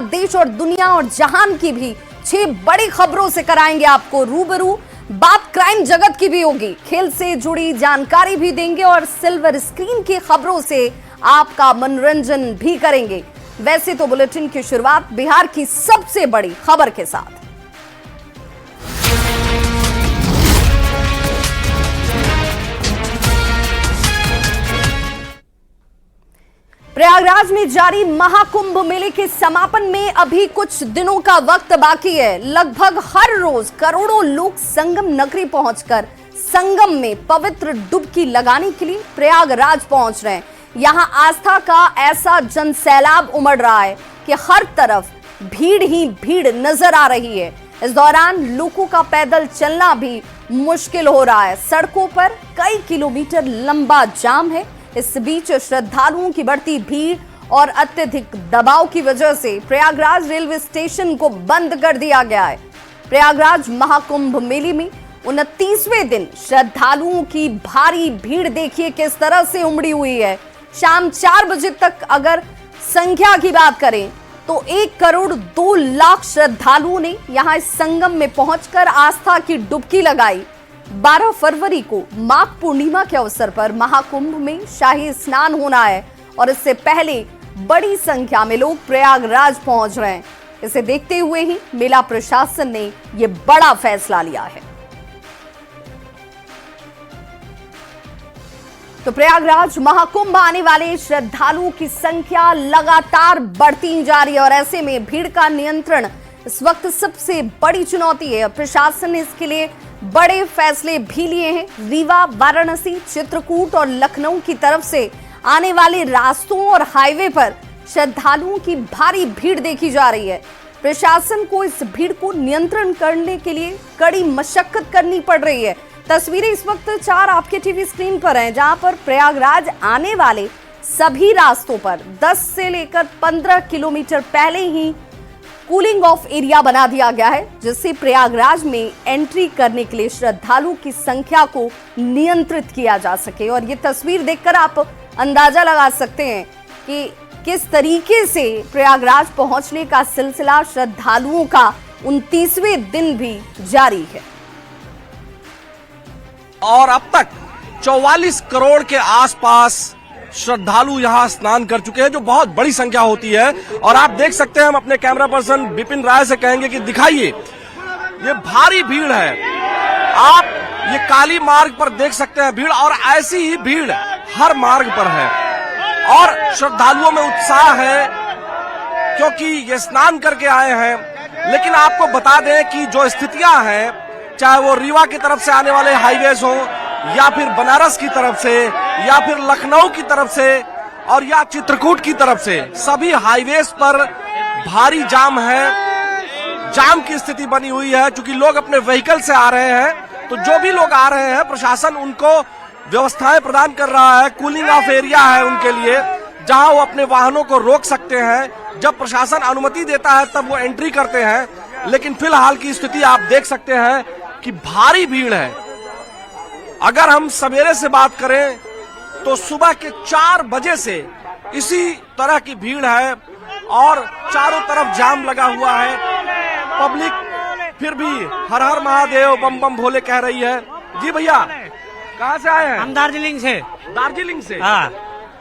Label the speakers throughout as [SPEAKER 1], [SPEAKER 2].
[SPEAKER 1] देश और दुनिया और जहान की भी 6 बड़ी खबरों से कराएंगे आपको रूबरू। बात क्राइम जगत की भी होगी, खेल से जुड़ी जानकारी भी देंगे और सिल्वर स्क्रीन की खबरों से आपका मनोरंजन भी करेंगे। वैसे तो बुलेटिन की शुरुआत बिहार की सबसे बड़ी खबर के साथ। प्रयागराज में जारी महाकुंभ मेले के समापन में अभी कुछ दिनों का वक्त बाकी है। लगभग हर रोज करोड़ों लोग संगम नगरी पहुंचकर संगम में पवित्र डुबकी लगाने के लिए प्रयागराज पहुंच रहे हैं। यहां आस्था का ऐसा जनसैलाब उमड़ रहा है कि हर तरफ भीड़ ही भीड़ नजर आ रही है। इस दौरान लोगों का पैदल चलना भी मुश्किल हो रहा है। सड़कों पर कई किलोमीटर लंबा जाम है। इस बीच श्रद्धालुओं की बढ़ती भीड़ और अत्यधिक दबाव की वजह से प्रयागराज रेलवे स्टेशन को बंद कर दिया गया है। प्रयागराज महाकुंभ मेले में 29वें दिन श्रद्धालुओं की भारी भीड़ देखिए किस तरह से उमड़ी हुई है। शाम 4 बजे तक अगर संख्या की बात करें तो 1 करोड़ 2 लाख श्रद्धालुओं ने यहां इस संगम में पहुंचकर आस्था की डुबकी लगाई। 12 फरवरी को माघ पूर्णिमा के अवसर पर महाकुंभ में शाही स्नान होना है और इससे पहले बड़ी संख्या में लोग प्रयागराज पहुंच रहे हैं। इसे देखते हुए ही मेला प्रशासन ने यह बड़ा फैसला लिया है। तो प्रयागराज महाकुंभ आने वाले श्रद्धालुओं की संख्या लगातार बढ़ती जा रही है और ऐसे में भीड़ का नियंत्रण इस वक्त सबसे बड़ी चुनौती है। प्रशासन ने इसके लिए बड़े फैसले भी लिए हैं। रीवा, वाराणसी, चित्रकूट और लखनऊ की तरफ से आने वाले रास्तों और हाईवे पर श्रद्धालुओं की भारी भीड़ देखी जा रही है। प्रशासन को इस भीड़ को नियंत्रण करने के लिए कड़ी मशक्कत करनी पड़ रही है। तस्वीरें इस वक्त 4 आपके टीवी स्क्रीन पर हैं, जहां पर प्रयागराज आने वाले सभी रास्तों पर 10 से लेकर 15 किलोमीटर पहले ही कूलिंग ऑफ एरिया बना दिया गया है, जिससे प्रयागराज में एंट्री करने के लिए श्रद्धालुओं की संख्या को नियंत्रित किया जा सके। और ये तस्वीर देखकर आप अंदाजा लगा सकते हैं कि किस तरीके से प्रयागराज पहुंचने का सिलसिला श्रद्धालुओं का 29वें दिन भी जारी है।
[SPEAKER 2] और अब तक 44 करोड़ के आसपास श्रद्धालु यहाँ स्नान कर चुके हैं, जो बहुत बड़ी संख्या होती है। और आप देख सकते हैं, हम अपने कैमरा पर्सन विपिन राय से कहेंगे कि दिखाइए, ये भारी भीड़ है। आप ये काली मार्ग पर देख सकते हैं भीड़, और ऐसी ही भीड़ हर मार्ग पर है। और श्रद्धालुओं में उत्साह है क्योंकि ये स्नान करके आए हैं। लेकिन आपको बता दें कि जो स्थितियां हैं, चाहे वो रीवा की तरफ से आने वाले हाईवेज हो, या फिर बनारस की तरफ से, या फिर लखनऊ की तरफ से, और या चित्रकूट की तरफ से, सभी हाईवेज पर भारी जाम है। जाम की स्थिति बनी हुई है क्योंकि लोग अपने व्हीकल से आ रहे हैं। तो जो भी लोग आ रहे हैं, प्रशासन उनको व्यवस्थाएं प्रदान कर रहा है। कूलिंग ऑफ एरिया है उनके लिए, जहां वो अपने वाहनों को रोक सकते हैं। जब प्रशासन अनुमति देता है तब वो एंट्री करते हैं। लेकिन फिलहाल की स्थिति आप देख सकते हैं कि भारी भीड़ है। अगर हम सवेरे से बात करें तो सुबह के 4 बजे से इसी तरह की भीड़ है और चारों तरफ जाम लगा हुआ है। पब्लिक फिर भी हर हर महादेव बम बम भोले कह रही है। जी भैया, कहाँ से आए हैं?
[SPEAKER 3] हम दार्जिलिंग से।
[SPEAKER 2] दार्जिलिंग से?
[SPEAKER 3] हाँ।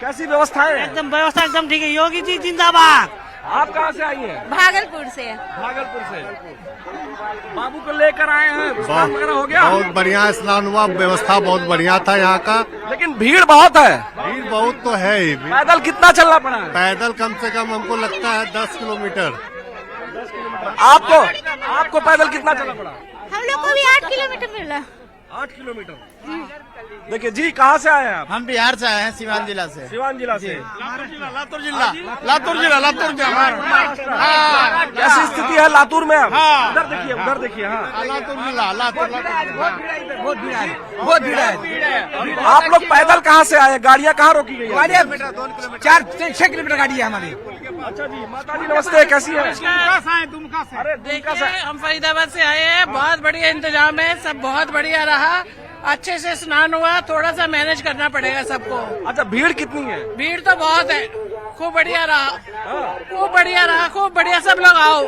[SPEAKER 2] कैसी व्यवस्थाएं?
[SPEAKER 3] एकदम व्यवस्था एकदम ठीक है। योगी जी जिंदाबाद।
[SPEAKER 2] आप कहाँ से आई हैं?
[SPEAKER 4] भागलपुर से।
[SPEAKER 2] भागलपुर से। बाबू को लेकर आए हैं, स्नान वगैरह हो गया?
[SPEAKER 5] बहुत बढ़िया स्नान हुआ, व्यवस्था बहुत बढ़िया था यहाँ का।
[SPEAKER 2] लेकिन भीड़ बहुत है।
[SPEAKER 5] भीड़ बहुत तो है ही।
[SPEAKER 2] पैदल कितना चलना पड़ा है?
[SPEAKER 5] पैदल कम से कम हमको लगता है 10 किलोमीटर।
[SPEAKER 2] आपको पैदल कितना चलना पड़ा?
[SPEAKER 4] हम लोग को भी 8 किलोमीटर मिला।
[SPEAKER 2] 8 किलोमीटर। देखिए जी, कहाँ से आए हैं आप?
[SPEAKER 6] हम बिहार से आए हैं, सिवान जिला से।
[SPEAKER 2] सिवान जिला से?
[SPEAKER 6] लातूर जिला।
[SPEAKER 2] कैसी स्थिति है लातूर में? उधर देखिए, उधर देखिए। हाँ,
[SPEAKER 6] लातूर जिला। बहुत भीड़ है।
[SPEAKER 2] आप लोग पैदल कहाँ से आए? गाड़ियाँ कहाँ रोकी गई?
[SPEAKER 6] 4-6 किलोमीटर गाड़ी है हमारी।
[SPEAKER 2] अच्छा जी, माता जी नमस्ते, कैसी है?
[SPEAKER 6] दुमका से।
[SPEAKER 2] अरे
[SPEAKER 7] देखिए, हम फरीदाबाद से आए हैं। बहुत बढ़िया इंतजाम है, सब बहुत बढ़िया रहा। अच्छे से स्नान हुआ, थोड़ा सा मैनेज करना पड़ेगा सबको।
[SPEAKER 2] अच्छा, भीड़ कितनी है?
[SPEAKER 7] भीड़ तो बहुत है, खूब बढ़िया रहा, खूब बढ़िया रहा, खूब बढ़िया। सब आओ।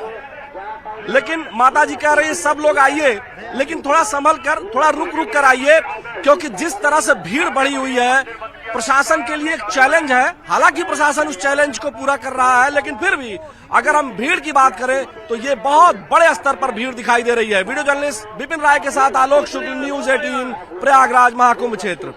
[SPEAKER 2] लेकिन माता जी कह रही है सब लोग आइए, लेकिन थोड़ा संभल कर, थोड़ा रुक रुक कर आइए, क्योंकि जिस तरह से भीड़ बढ़ी हुई है प्रशासन के लिए एक चैलेंज है। हालांकि प्रशासन उस चैलेंज को पूरा कर रहा है, लेकिन फिर भी अगर हम भीड़ की बात करें तो ये बहुत बड़े स्तर पर भीड़ दिखाई दे रही है। वीडियो जर्नलिस्ट विपिन राय के साथ आलोक शुक्ल, न्यूज 18 प्रयागराज महाकुंभ क्षेत्र।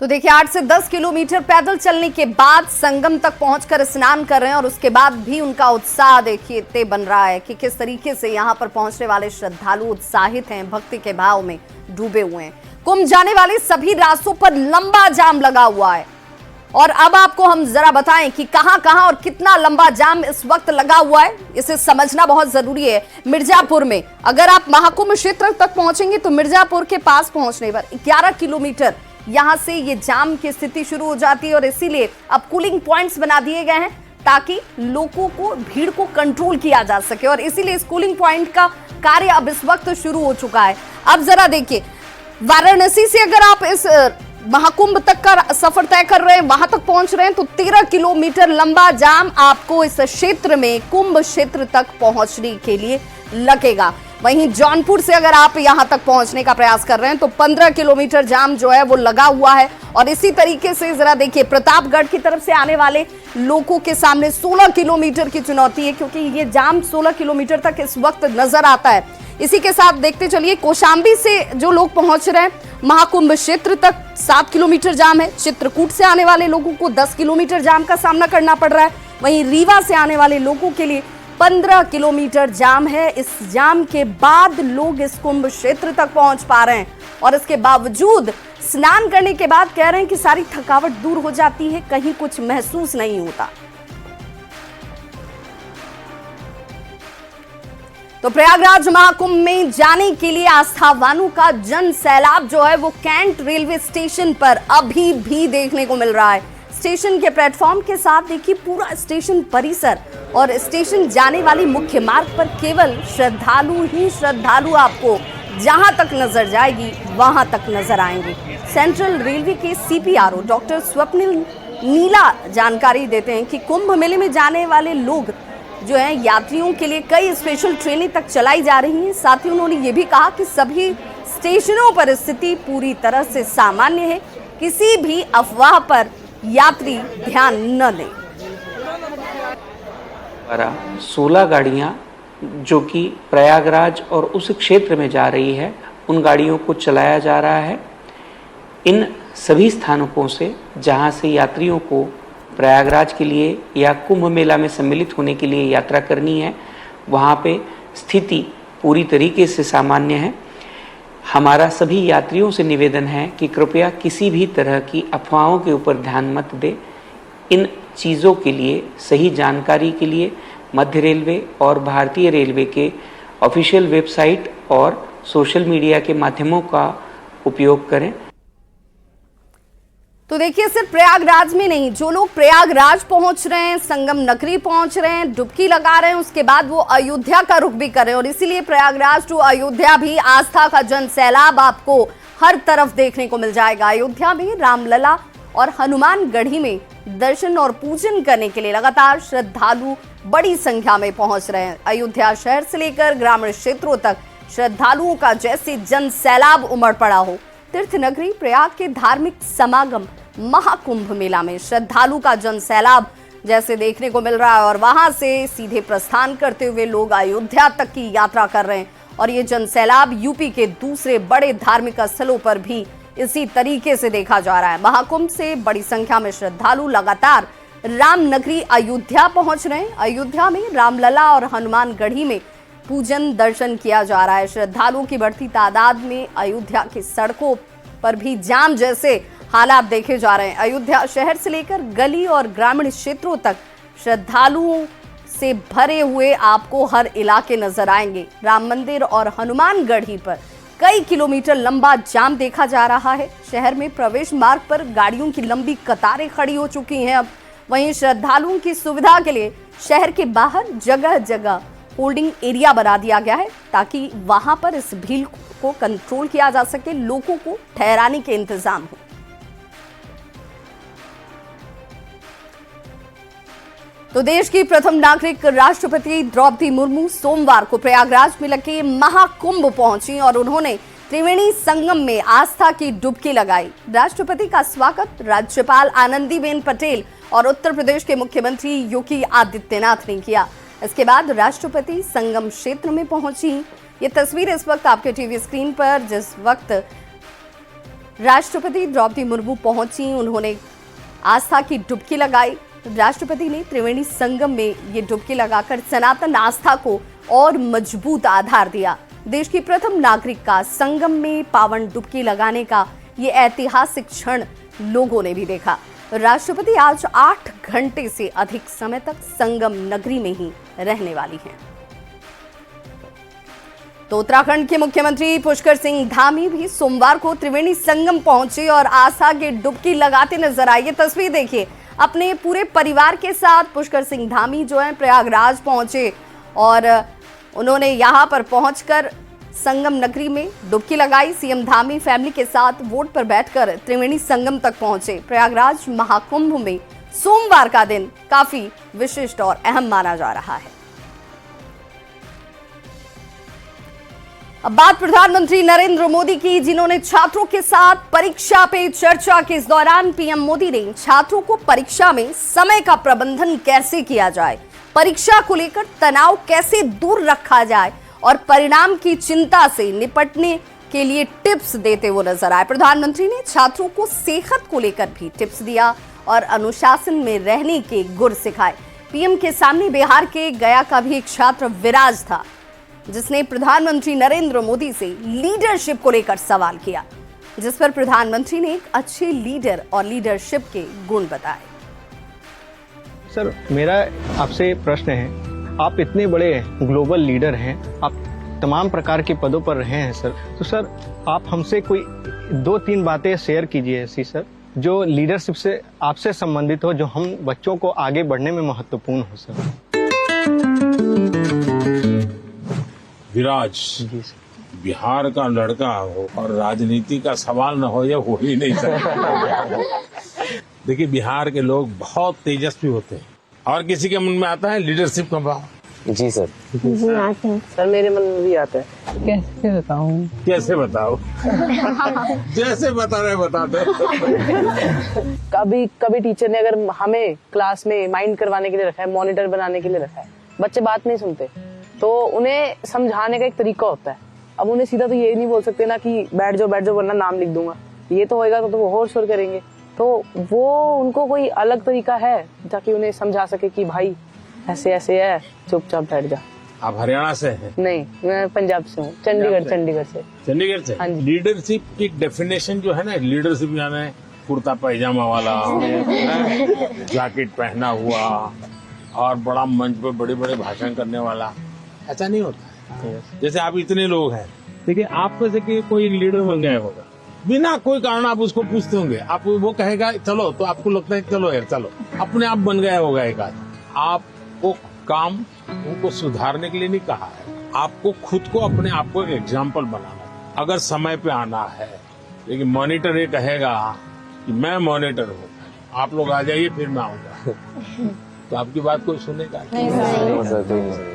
[SPEAKER 1] तो देखिए 8 से 10 किलोमीटर पैदल चलने के बाद संगम तक पहुंचकर स्नान कर रहे हैं और उसके बाद भी उनका उत्साह देखिए तय बन रहा है कि किस तरीके से यहां पर पहुंचने वाले श्रद्धालु उत्साहित हैं, भक्ति के भाव में डूबे हुए हैं। कुंभ जाने वाले सभी रास्तों पर लंबा जाम लगा हुआ है और अब आपको हम जरा बताएं कि कहां-कहां और कितना लंबा जाम इस वक्त लगा हुआ है, इसे समझना बहुत जरूरी है। मिर्जापुर में अगर आप महाकुंभ क्षेत्र तक पहुंचेंगे तो मिर्जापुर के पास पहुंचने पर 11 किलोमीटर यहां से ये जाम की स्थिति शुरू हो जाती है और इसीलिए अब कूलिंग पॉइंट्स बना दिए गए हैं ताकि लोगों को, भीड़ को कंट्रोल किया जा सके और इसीलिए इस कूलिंग पॉइंट का कार्य अब इस वक्त शुरू हो चुका है। अब जरा देखिए वाराणसी से अगर आप इस महाकुंभ तक का सफर तय कर रहे हैं, वहां तक पहुंच रहे हैं तो 13 किलोमीटर लंबा जाम आपको इस क्षेत्र में, कुंभ क्षेत्र तक पहुंचने के लिए लगेगा। वहीं जौनपुर से अगर आप यहां तक पहुंचने का प्रयास कर रहे हैं तो 15 किलोमीटर जाम जो है वो लगा हुआ है और इसी तरीके से जरा देखिए प्रतापगढ़ की तरफ से आने वाले लोगों के सामने 16 किलोमीटर की चुनौती है, क्योंकि ये जाम 16 किलोमीटर तक इस वक्त नजर आता है। इसी के साथ देखते चलिए कौशाम्बी से जो लोग पहुंच रहे हैं महाकुंभ क्षेत्र तक 7 किलोमीटर जाम है। चित्रकूट से आने वाले लोगों को 10 किलोमीटर जाम का सामना करना पड़ रहा है। वहीं रीवा से आने वाले लोगों के लिए 15 किलोमीटर जाम है। इस जाम के बाद लोग इस कुंभ क्षेत्र तक पहुंच पा रहे हैं और इसके बावजूद स्नान करने के बाद कह रहे हैं कि सारी थकावट दूर हो जाती है, कहीं कुछ महसूस नहीं होता। तो प्रयागराज महाकुंभ में जाने के लिए आस्थावानों का जन सैलाब जो है वो कैंट रेलवे स्टेशन पर अभी भी देखने को मिल रहा है। स्टेशन के प्लेटफॉर्म के साथ देखिए पूरा स्टेशन परिसर और स्टेशन जाने वाली मुख्य मार्ग पर केवल श्रद्धालु ही श्रद्धालु आपको जहां तक नजर जाएगी वहां तक नजर आएंगे। सेंट्रल रेलवे के सीपीआरओ डॉक्टर स्वप्निल नीला जानकारी देते हैं कि कुंभ मेले में जाने वाले लोग जो है यात्रियों के लिए कई स्पेशल ट्रेनें तक चलाई जा रही हैं। साथ ही उन्होंने ये भी कहा कि सभी स्टेशनों पर स्थिति पूरी तरह से सामान्य है, किसी भी अफवाह पर यात्री ध्यान न दें।
[SPEAKER 8] 16 गाड़ियां जो कि प्रयागराज और उस क्षेत्र में जा रही है, उन गाड़ियों को चलाया जा रहा है। इन सभी स्थानकों से जहां से यात्रियों को प्रयागराज के लिए या कुंभ मेला में सम्मिलित होने के लिए यात्रा करनी है, वहाँ पे स्थिति पूरी तरीके से सामान्य है। हमारा सभी यात्रियों से निवेदन है कि कृपया किसी भी तरह की अफवाहों के ऊपर ध्यान मत दें। इन चीज़ों के लिए, सही जानकारी के लिए मध्य रेलवे और भारतीय रेलवे के ऑफिशियल वेबसाइट और सोशल मीडिया के माध्यमों का उपयोग करें।
[SPEAKER 1] तो देखिए सिर्फ प्रयागराज में नहीं, जो लोग प्रयागराज पहुंच रहे हैं, संगम नगरी पहुंच रहे हैं, डुबकी लगा रहे हैं, उसके बाद वो अयोध्या का रुख भी कर रहे हैं और इसीलिए प्रयागराज टू अयोध्या भी आस्था का जन सैलाब आपको हर तरफ देखने को मिल जाएगा। अयोध्या में रामलला और हनुमानगढ़ी में दर्शन और पूजन करने के लिए लगातार श्रद्धालु बड़ी संख्या में पहुंच रहे हैं। अयोध्या शहर से लेकर ग्रामीण क्षेत्रों तक श्रद्धालुओं का जैसे जन सैलाब उमड़ पड़ा हो। तीर्थ नगरी प्रयाग के धार्मिक समागम महाकुंभ मेला में श्रद्धालु का जन सैलाब जैसे देखने को मिल रहा है और वहां से सीधे प्रस्थान करते हुए लोग अयोध्या तक की यात्रा कर रहे हैं और ये जन सैलाब यूपी के दूसरे बड़े धार्मिक स्थलों पर भी इसी तरीके से देखा जा रहा है। महाकुंभ से बड़ी संख्या में श्रद्धालु लगातार रामनगरी अयोध्या पहुंच रहे हैं। अयोध्या में रामलला और हनुमानगढ़ी में पूजन दर्शन किया जा रहा है। श्रद्धालुओं की बढ़ती तादाद में अयोध्या की सड़कों पर भी जाम जैसे हालात देखे जा रहे हैं। अयोध्या शहर से लेकर गली और ग्रामीण क्षेत्रों तक श्रद्धालुओं से भरे हुए आपको हर इलाके नजर आएंगे। राम मंदिर और हनुमानगढ़ी पर कई किलोमीटर लंबा जाम देखा जा रहा है। शहर में प्रवेश मार्ग पर गाड़ियों की लंबी कतारें खड़ी हो चुकी हैं। अब वहीं श्रद्धालुओं की सुविधा के लिए शहर के बाहर जगह जगह होल्डिंग एरिया बना दिया गया है ताकि वहां पर इस भीड़ को कंट्रोल किया जा सके, लोगों को ठहराने के इंतजाम हो। तो देश की प्रथम नागरिक राष्ट्रपति द्रौपदी मुर्मू सोमवार को प्रयागराज में लगे महाकुंभ पहुंची और उन्होंने त्रिवेणी संगम में आस्था की डुबकी लगाई। राष्ट्रपति का स्वागत राज्यपाल आनंदीबेन पटेल और उत्तर प्रदेश के मुख्यमंत्री योगी आदित्यनाथ ने किया। इसके बाद राष्ट्रपति संगम क्षेत्र में पहुंची। ये तस्वीर इस वक्त आपके टीवी स्क्रीन पर, जिस वक्त राष्ट्रपति द्रौपदी मुर्मू पहुंची उन्होंने आस्था की डुबकी लगाई। राष्ट्रपति ने त्रिवेणी संगम में ये डुबकी लगाकर सनातन आस्था को और मजबूत आधार दिया। देश की प्रथम नागरिक का संगम में पावन डुबकी लगाने का ये ऐतिहासिक क्षण लोगों ने भी देखा। राष्ट्रपति आज 8 घंटे से अधिक समय तक संगम नगरी में ही रहने वाली हैं। तो उत्तराखंड के मुख्यमंत्री पुष्कर सिंह धामी भी सोमवार को त्रिवेणी संगम पहुंचे और आस्था की डुबकी लगाते नजर आए। ये तस्वीर देखिए, अपने पूरे परिवार के साथ पुष्कर सिंह धामी जो है प्रयागराज पहुंचे और उन्होंने यहां पर पहुंचकर संगम नगरी में डुबकी लगाई। सीएम धामी फैमिली के साथ वोट पर बैठकर त्रिवेणी संगम तक पहुंचे। प्रयागराज महाकुंभ में सोमवार का दिन काफी विशिष्ट और अहम माना जा रहा है। अब बात प्रधानमंत्री नरेंद्र मोदी की, जिन्होंने छात्रों के साथ परीक्षा पे चर्चा के इस दौरान पीएम मोदी ने छात्रों को परीक्षा में समय का प्रबंधन कैसे किया जाए, परीक्षा को लेकर तनाव कैसे दूर रखा जाए और परिणाम की चिंता से निपटने के लिए टिप्स देते हुए नजर आए। प्रधानमंत्री ने छात्रों को सेहत को लेकर भी टिप्स दिया और अनुशासन में रहने के गुर सिखाए। पीएम के सामने बिहार के गया का भी एक छात्र विराज था, जिसने प्रधानमंत्री नरेंद्र मोदी से लीडरशिप को लेकर सवाल किया, जिस पर प्रधानमंत्री ने एक अच्छे लीडर और लीडरशिप के गुण बताए।
[SPEAKER 9] सर, मेरा आपसे प्रश्न है, आप इतने बड़े ग्लोबल लीडर हैं, आप तमाम प्रकार के पदों पर रहे हैं सर, तो सर आप हमसे कोई 2-3 बातें शेयर कीजिए ऐसी सर, जो लीडरशिप से आपसे संबंधित हो, जो हम बच्चों को आगे बढ़ने में महत्वपूर्ण हो सर।
[SPEAKER 10] विराज बिहार का लड़का हो और राजनीति का सवाल न हो, यह हो ही नहीं सकता। देखिए, बिहार के लोग बहुत तेजस्वी होते हैं और किसी के मन में आता है लीडरशिप का भाव।
[SPEAKER 11] जी सर।
[SPEAKER 12] आते हैं सर, मेरे मन में भी आता है। कैसे बताऊं?
[SPEAKER 10] कैसे बताओ? जैसे बता रहे बता दो।
[SPEAKER 12] कभी टीचर ने अगर हमें क्लास में माइंड करवाने के लिए रखा है, मॉनिटर बनाने के लिए रखा है, बच्चे बात नहीं सुनते, तो उन्हें समझाने का एक तरीका होता है। अब उन्हें सीधा तो ये नहीं बोल सकते ना कि बैठ जाओ वरना नाम लिख दूंगा, ये तो होएगा तो वो होर शोर करेंगे। तो वो उनको कोई अलग तरीका है ताकि उन्हें समझा सके कि भाई ऐसे ऐसे है, चुपचाप बैठ जा।
[SPEAKER 10] आप हरियाणा से हैं?
[SPEAKER 12] नहीं, मैं पंजाब से हूँ, चंडीगढ़ से।
[SPEAKER 10] चंडीगढ़ से?
[SPEAKER 12] हाँ जी।
[SPEAKER 10] लीडरशिप की डेफिनेशन जो है ना, लीडरशिप यानी कुर्ता पैजामा वाला, जैकेट पहना हुआ और बड़ा मंच पे बड़े बड़े भाषण करने वाला, ऐसा नहीं होता है। जैसे आप इतने लोग हैं, देखिए आप में से कोई लीडर बन गया होगा, बिना कोई कारण आप उसको पूछते होंगे, आप वो कहेगा चलो, तो आपको लगता है चलो यार चलो, अपने आप बन गया होगा एक आदमी। आपको काम उनको सुधारने के लिए नहीं कहा है, आपको खुद को अपने आप को एक एग्जाम्पल बनाना है। अगर समय पे आना है, लेकिन मॉनिटर ये कहेगा कि मैं मॉनिटर हूँ, आप लोग आ जाइए फिर मैं आऊंगा, तो आपकी बात कोई सुनेगा नहीं।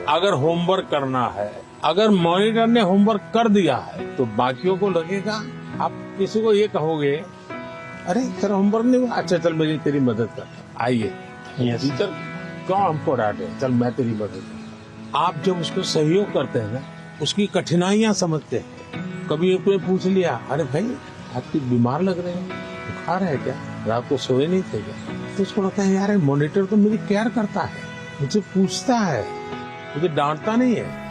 [SPEAKER 10] अगर होमवर्क करना है, अगर मॉनिटर ने होमवर्क कर दिया है, तो बाकियों को लगेगा, आप किसी को ये कहोगे अरे तेरा होमवर्क नहीं हुआ, अच्छा चल मेरी तेरी मदद कर, आइए टीचर क्यों हमको डांटे, चल मैं तेरी मदद कर। आप जब उसको सहयोग करते हैं ना, उसकी कठिनाइयां समझते हैं। कभी एक ने पूछ लिया, अरे भाई आपकी बीमार लग रहे हैं, बुखार है क्या, रात को सोए नहीं थे क्या, तो उसको लगता है यार मॉनिटर तो मेरी केयर करता है, मुझे पूछता है, मुझे डांटता नहीं है।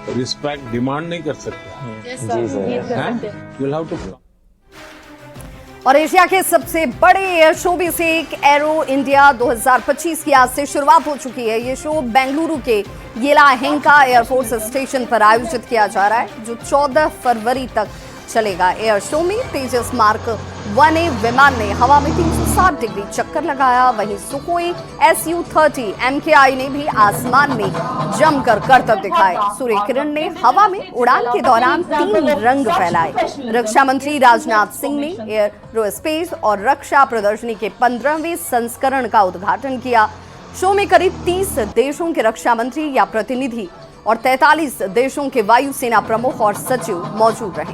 [SPEAKER 10] रिस्पेक्ट डिमांड नहीं कर सकता।
[SPEAKER 11] जी सर।
[SPEAKER 1] और एशिया के सबसे बड़े एयर शो में से एक एरो इंडिया 2025 की आज से शुरुआत हो चुकी है। ये शो बेंगलुरु के येलाहेंका एयरफोर्स स्टेशन पर आयोजित किया जा रहा है, जो 14 फरवरी तक चलेगा। एयर शो में तेजस मार्क 1A विमान ने हवा में 360 डिग्री चक्कर लगाया। वहीं सुखोई Su-30 MKI ने भी आसमान में जमकर करतब दिखाए। सूर्य किरण ने हवा में उड़ान के दौरान 3 रंग फैलाए। रक्षा मंत्री राजनाथ सिंह ने एयरोस्पेस और रक्षा प्रदर्शनी के 15वें संस्करण का उद्घाटन किया। शो में करीब 30 देशों के रक्षा मंत्री या प्रतिनिधि और 43 देशों के वायुसेना प्रमुख और सचिव मौजूद रहे।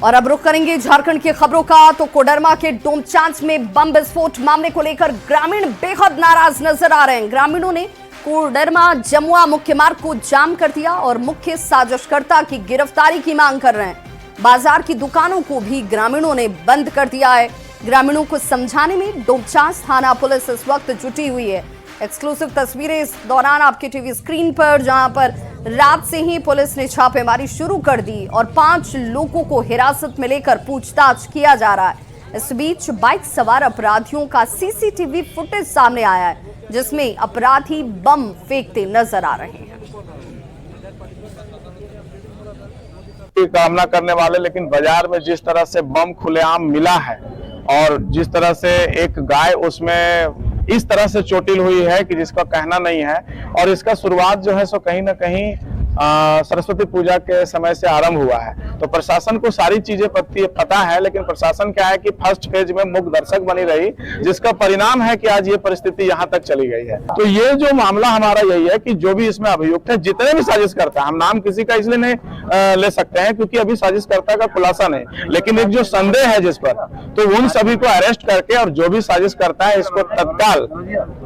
[SPEAKER 1] और अब रुख करेंगे झारखंड की खबरों का। तो कोडरमा के डोमचांच में बम विस्फोट मामले को लेकर ग्रामीण बेहद नाराज नजर आ रहे हैं। ग्रामीणों ने कोडरमा जमुआ मुख्य मार्ग को जाम कर दिया और मुख्य साजिशकर्ता की गिरफ्तारी की मांग कर रहे हैं। बाजार की दुकानों को भी ग्रामीणों ने बंद कर दिया है। ग्रामीणों को समझाने में डोमचांच थाना पुलिस इस वक्त जुटी हुई है। एक्सक्लूसिव तस्वीरें इस दौरान आपके टीवी स्क्रीन पर, जहां पर रात से ही पुलिस ने छापेमारी शुरू कर दी और 5 लोगों को हिरासत में लेकर पूछताछ किया जा रहा है। इस बीच बाइक सवार अपराधियों का सीसीटीवी फुटेज सामने आया है, जिसमें अपराधी बम फेंकते नजर आ रहे हैं।
[SPEAKER 13] कामना करने वाले, लेकिन बाजार में जिस तरह से बम खुलेआम मिला है और जिस तरह से एक गाय उसमें इस तरह से चोटिल हुई है कि जिसका कहना नहीं है। और इसका शुरुआत जो है सो कहीं ना कहीं सरस्वती पूजा के समय से आरंभ हुआ है। तो प्रशासन को सारी चीजें पता है, लेकिन प्रशासन क्या है कि फर्स्ट फेज में मूक दर्शक बनी रही, जिसका परिणाम है कि आज ये परिस्थिति यहाँ तक चली गई है। तो ये जो मामला हमारा यही है कि जो भी इसमें अभियुक्त है, जितने भी साजिशकर्ता, हम नाम किसी का इसलिए नहीं ले सकते हैं क्योंकि अभी साजिशकर्ता का खुलासा नहीं, लेकिन एक जो संदेह है जिस पर, तो उन सभी को अरेस्ट करके और जो भी साजिश करता है इसको तत्काल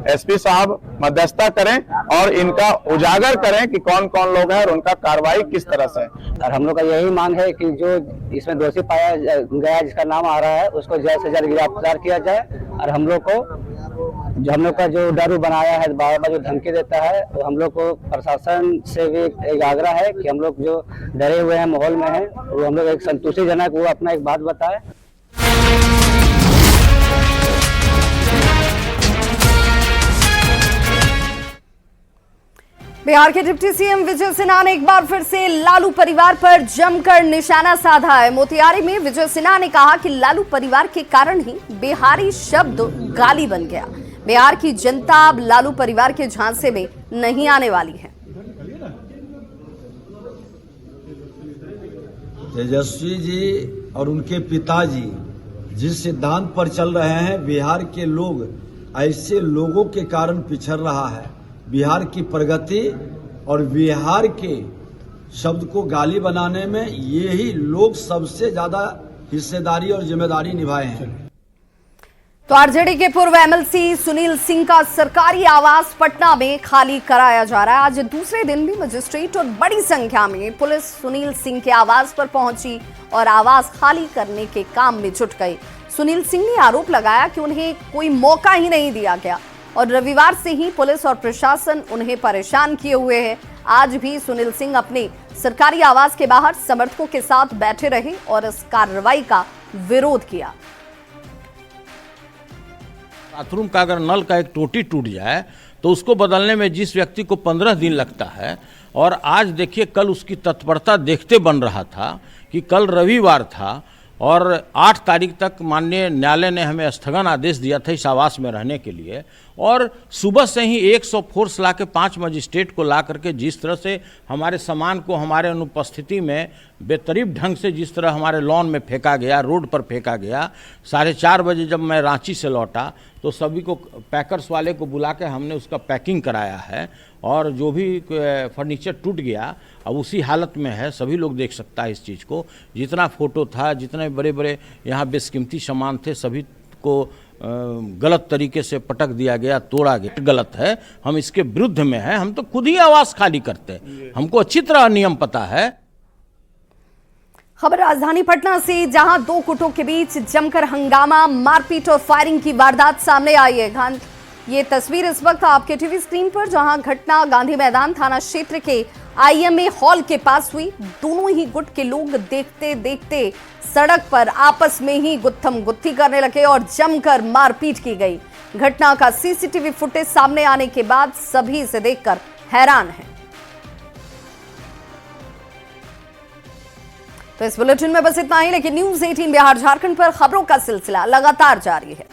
[SPEAKER 13] एसपी साहब मध्यस्थता करें और इनका उजागर करें कि कौन कौन लोग हैं और उनका कार्रवाई किस तरह से।
[SPEAKER 14] और हम लोग का यही मांग है कि जो इसमें दोषी पाया गया, जिसका नाम आ रहा है, उसको जल्द से जल्द गिरफ्तार किया जाए। और हम लोग का जो डर बनाया है, बार बार जो धमकी देता है, तो हम लोग को प्रशासन से भी एक आग्रह है कि हम लोग जो डरे हुए हैं माहौल में है, वो हम लोग एक संतुष्टिजनक वो अपना एक बात बताए।
[SPEAKER 1] बिहार के डिप्टी सीएम विजय सिन्हा ने एक बार फिर से लालू परिवार पर जमकर निशाना साधा है। मोतिहारी में विजय सिन्हा ने कहा कि लालू परिवार के कारण ही बिहारी शब्द गाली बन गया। बिहार की जनता अब लालू परिवार के झांसे में नहीं आने वाली है।
[SPEAKER 15] तेजस्वी जी और उनके पिताजी जिस सिद्धांत पर चल रहे हैं, बिहार के लोग ऐसे लोगों के कारण पिछड़ रहा है। बिहार की प्रगति और बिहार के शब्द को गाली बनाने में यही लोग सबसे ज्यादा हिस्सेदारी और जिम्मेदारी निभाए हैं।
[SPEAKER 1] तो आरजेडी के पूर्व एमएलसी सुनील सिंह का सरकारी आवास पटना में खाली कराया जा रहा है। आज दूसरे दिन भी मजिस्ट्रेट और बड़ी संख्या में पुलिस सुनील सिंह के आवास पर पहुंची और आवास खाली करने के काम में जुट गई। सुनील सिंह ने आरोप लगाया कि उन्हें कोई मौका ही नहीं दिया गया और रविवार से ही पुलिस और प्रशासन उन्हें परेशान किए हुए है। आज भी सुनील सिंह अपने सरकारी आवास के बाहर समर्थकों के साथ बैठे रहे और इस कार्रवाई का विरोध किया।
[SPEAKER 10] बाथरूम का अगर नल का एक टोटी टूट जाए तो उसको बदलने में जिस व्यक्ति को 15 दिन लगता है, और आज देखिए कल उसकी तत्परता देखते बन रहा था कि कल रविवार था और 8 तारीख तक माननीय न्यायालय ने हमें स्थगन आदेश दिया था इस आवास में रहने के लिए, और सुबह से ही 100 फोर्स ला के 5 मजिस्ट्रेट को ला करके जिस तरह से हमारे सामान को हमारे अनुपस्थिति में बेतरीब ढंग से जिस तरह हमारे लॉन में फेंका गया, रोड पर फेंका गया। 4:30 बजे जब मैं रांची से लौटा तो सभी को पैकर्स वाले को बुला के हमने उसका पैकिंग कराया है और जो भी फर्नीचर टूट गया अब उसी हालत में है। सभी लोग देख सकता है इस चीज़ को। जितना फोटो था, जितने बड़े बड़े यहाँ बेशकीमती सामान थे, सभी को गलत तरीके से पटक दिया गया, तोड़ा गया। गलत है, हम इसके विरुद्ध में हैं। हम तो खुद ही आवास खाली करते हैं, हमको अच्छी तरह नियम पता है।
[SPEAKER 1] खबर राजधानी पटना से, जहां 2 गुटों के बीच जमकर हंगामा, मारपीट और फायरिंग की वारदात सामने आई है। ये तस्वीर इस वक्त आपके टीवी स्क्रीन पर, जहां घटना गांधी मैदान थाना क्षेत्र के आईएमए हॉल के पास हुई। दोनों ही गुट के लोग देखते देखते सड़क पर आपस में ही गुत्थम गुत्थी करने लगे और जमकर मारपीट की गई। घटना का सीसीटीवी फुटेज सामने आने के बाद सभी इसे देखकर हैरान हैं। तो इस बुलेटिन में बस इतना ही, लेकिन न्यूज़ 18 बिहार झारखंड पर खबरों का सिलसिला लगातार जारी है।